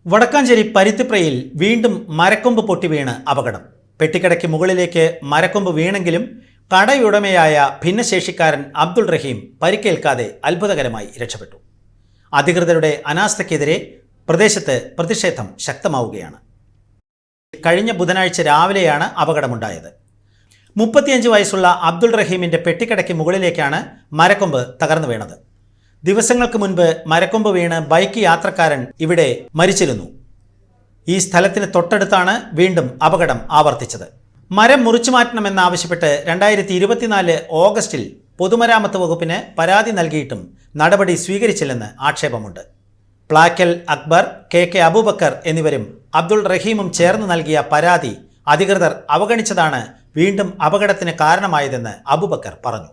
വടക്കാഞ്ചേരി പരുത്തിപ്രയിൽ വീണ്ടും മരക്കൊമ്പ് പൊട്ടി വീണ് അപകടം. പെട്ടിക്കടയ്ക്ക് മുകളിലേക്ക് മരക്കൊമ്പ് വീണെങ്കിലും കടയുടമയായ ഭിന്നശേഷിക്കാരൻ അബ്ദുൾ റഹീം പരിക്കേൽക്കാതെ അത്ഭുതകരമായി രക്ഷപ്പെട്ടു. അധികൃതരുടെ അനാസ്ഥയ്ക്കെതിരെ പ്രദേശത്ത് പ്രതിഷേധം ശക്തമാവുകയാണ്. കഴിഞ്ഞ ബുധനാഴ്ച രാവിലെയാണ് അപകടമുണ്ടായത്. 35 വയസ്സുള്ള അബ്ദുൾ റഹീമിൻ്റെ പെട്ടിക്കടയ്ക്ക് മുകളിലേക്കാണ് മരക്കൊമ്പ് തകർന്നു വീണത്. ദിവസങ്ങൾക്ക് മുൻപ് മരക്കൊമ്പ് വീണ് ബൈക്ക് യാത്രക്കാരൻ ഇവിടെ മരിച്ചിരുന്നു. ഈ സ്ഥലത്തിന് തൊട്ടടുത്താണ് വീണ്ടും അപകടം ആവർത്തിച്ചത്. മരം മുറിച്ചു മാറ്റണമെന്നാവശ്യപ്പെട്ട് 2024 ഓഗസ്റ്റിൽ പൊതുമരാമത്ത് വകുപ്പിന് പരാതി നൽകിയിട്ടും നടപടി സ്വീകരിച്ചില്ലെന്ന് ആക്ഷേപമുണ്ട്. പ്ലാക്കൽ അക്ബർ, കെ അബൂബക്കർ എന്നിവരും അബ്ദുൾ റഹീമും ചേർന്ന് നൽകിയ പരാതി അധികൃതർ അവഗണിച്ചതാണ് വീണ്ടും അപകടത്തിന് കാരണമായതെന്ന് അബൂബക്കർ പറഞ്ഞു.